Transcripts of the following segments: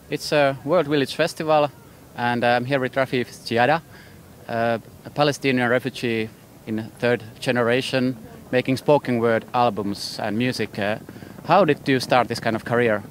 It's a World Village Festival, and I'm here with Rafeef Ziadah, a Palestinian refugee in third generation, making spoken word albums and music. How did you start this kind of career?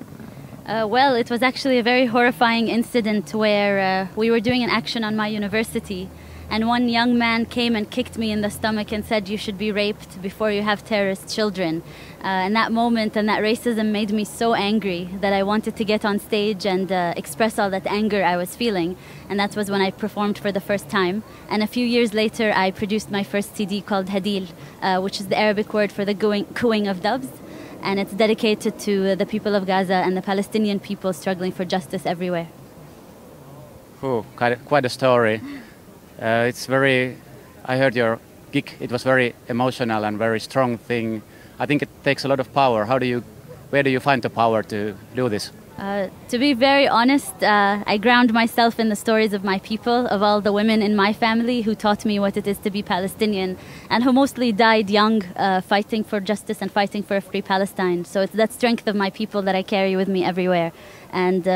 Well, it was actually a very horrifying incident where we were doing an action on my university, and one young man came and kicked me in the stomach and said, "You should be raped before you have terrorist children." And that moment and that racism made me so angry that I wanted to get on stage and express all that anger I was feeling. And that was when I performed for the first time. And a few years later, I produced my first CD called Hadeel, which is the Arabic word for the cooing of doves. And it's dedicated to the people of Gaza and the Palestinian people struggling for justice everywhere. Oh, quite a story. I heard your gig, it was very emotional and very strong thing. I think it takes a lot of power. Where do you find the power to do this? To be very honest, I ground myself in the stories of my people, of all the women in my family who taught me what it is to be Palestinian and who mostly died young fighting for justice and fighting for a free Palestine. So it's that strength of my people that I carry with me everywhere. And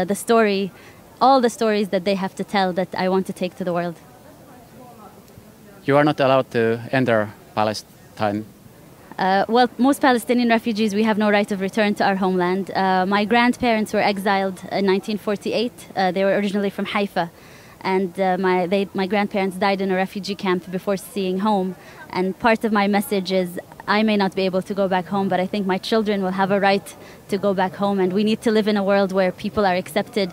all the stories that they have to tell that I want to take to the world. You are not allowed to enter Palestine. Well, most Palestinian refugees, we have no right of return to our homeland. My grandparents were exiled in 1948. They were originally from Haifa. And my grandparents died in a refugee camp before seeing home. And part of my message is I may not be able to go back home, but I think my children will have a right to go back home. And we need to live in a world where people are accepted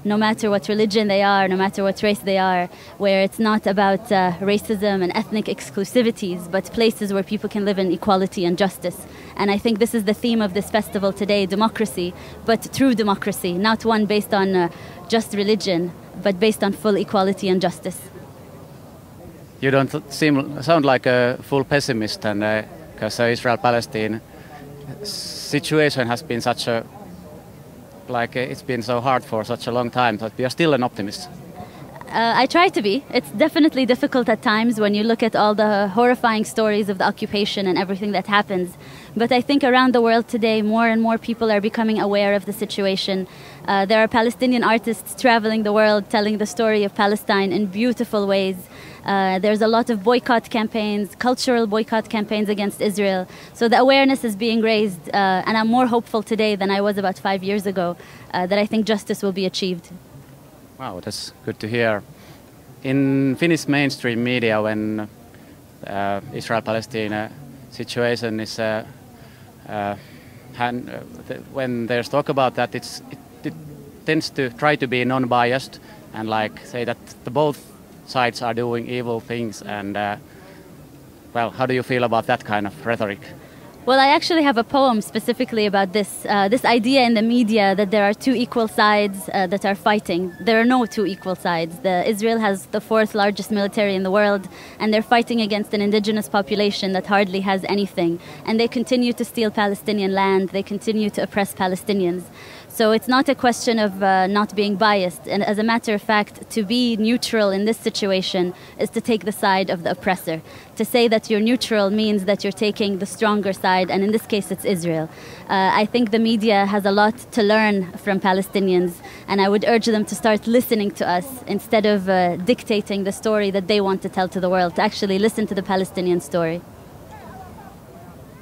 no matter what religion they are, no matter what race they are, where it's not about racism and ethnic exclusivities, but places where people can live in equality and justice. And I think this is the theme of this festival today, democracy, but true democracy, not one based on just religion, but based on full equality and justice. You don't sound like a full pessimist, and because Israel-Palestine situation has been it's been so hard for such a long time, but we are still an optimist. I try to be. It's definitely difficult at times when you look at all the horrifying stories of the occupation and everything that happens. But I think around the world today, more and more people are becoming aware of the situation. There are Palestinian artists traveling the world telling the story of Palestine in beautiful ways. There's a lot of boycott campaigns, cultural boycott campaigns against Israel. So the awareness is being raised, and I'm more hopeful today than I was about 5 years ago that I think justice will be achieved. Wow, that's good to hear. In Finnish mainstream media, when Israel-Palestine situation is when there's talk about that, it tends to try to be non-biased and say that both sides are doing evil things. And well, how do you feel about that kind of rhetoric? Well, I actually have a poem specifically about this idea in the media that there are two equal sides that are fighting. There are no two equal sides. Israel has the fourth largest military in the world, and they're fighting against an indigenous population that hardly has anything. And they continue to steal Palestinian land. They continue to oppress Palestinians. So it's not a question of not being biased. And as a matter of fact, to be neutral in this situation is to take the side of the oppressor. To say that you're neutral means that you're taking the stronger side, and in this case, it's Israel. I think the media has a lot to learn from Palestinians, and I would urge them to start listening to us instead of dictating the story that they want to tell to the world, to actually listen to the Palestinian story.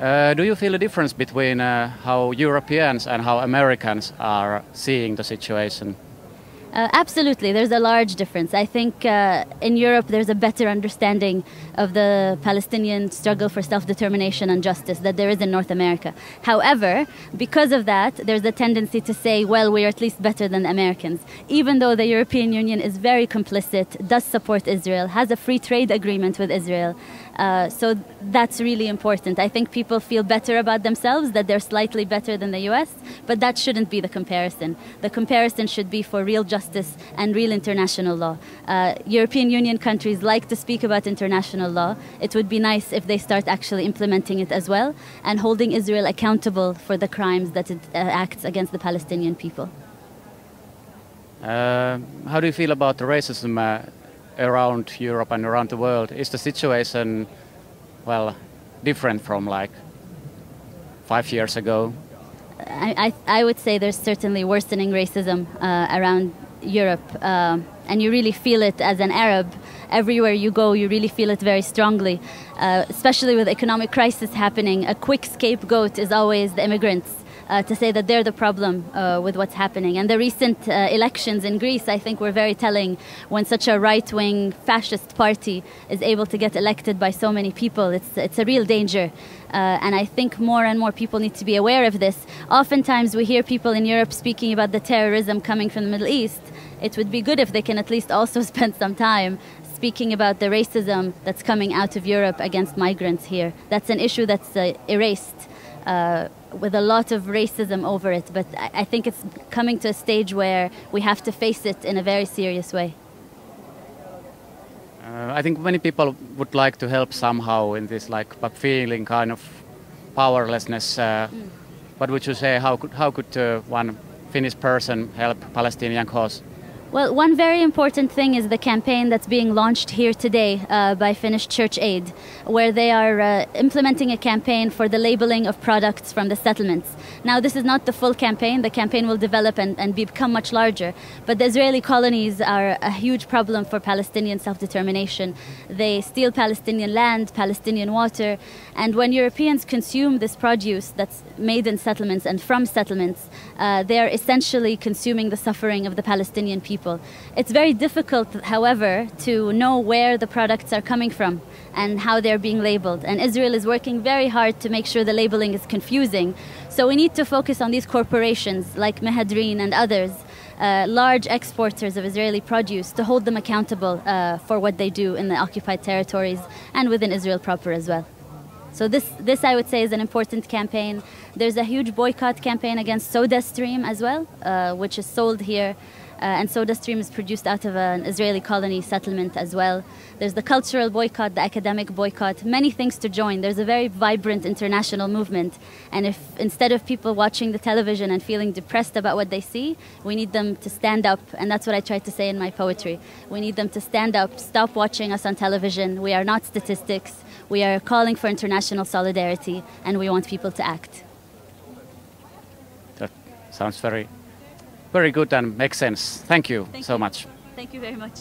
Do you feel a difference between how Europeans and how Americans are seeing the situation? Absolutely, there's a large difference. I think in Europe there's a better understanding of the Palestinian struggle for self-determination and justice that there is in North America. However, because of that, there's a tendency to say, well, we're at least better than the Americans. Even though the European Union is very complicit, does support Israel, has a free trade agreement with Israel. So that's really important. I think people feel better about themselves, that they're slightly better than the US, but that shouldn't be the comparison. The comparison should be for real justice and real international law. European Union countries like to speak about international law. It would be nice if they start actually implementing it as well and holding Israel accountable for the crimes that it acts against the Palestinian people. How do you feel about the racism around Europe and around the world? Is the situation, well, different from 5 years ago? I would say there's certainly worsening racism around Europe, and you really feel it as an Arab. Everywhere you go, you really feel it very strongly, especially with economic crisis happening. A quick scapegoat is always the immigrants, to say that they're the problem with what's happening. And the recent elections in Greece, I think, were very telling. When such a right-wing fascist party is able to get elected by so many people, it's a real danger. And I think more and more people need to be aware of this. Oftentimes we hear people in Europe speaking about the terrorism coming from the Middle East. It would be good if they can at least also spend some time speaking about the racism that's coming out of Europe against migrants here. That's an issue that's erased with a lot of racism over it. But I think it's coming to a stage where we have to face it in a very serious way. I think many people would like to help somehow in this, but feeling kind of powerlessness. What would you say? How could one Finnish person help Palestinian cause? Well, one very important thing is the campaign that's being launched here today by Finnish Church Aid, where they are implementing a campaign for the labeling of products from the settlements. Now, this is not the full campaign. The campaign will develop and become much larger. But the Israeli colonies are a huge problem for Palestinian self-determination. They steal Palestinian land, Palestinian water. And when Europeans consume this produce that's made in settlements and from settlements, they are essentially consuming the suffering of the Palestinian people. It's very difficult, however, to know where the products are coming from and how they're being labeled. And Israel is working very hard to make sure the labeling is confusing. So we need to focus on these corporations like Mehadrin and others, large exporters of Israeli produce, to hold them accountable for what they do in the occupied territories and within Israel proper as well. So this I would say is an important campaign. There's a huge boycott campaign against SodaStream as well, which is sold here. And SodaStream is produced out of an Israeli colony settlement as well. There's the cultural boycott, the academic boycott, many things to join. There's a very vibrant international movement. And if instead of people watching the television and feeling depressed about what they see, we need them to stand up. And that's what I tried to say in my poetry. We need them to stand up, stop watching us on television. We are not statistics. We are calling for international solidarity, and we want people to act. That sounds very good and makes sense. Thank you so much. Thank you very much.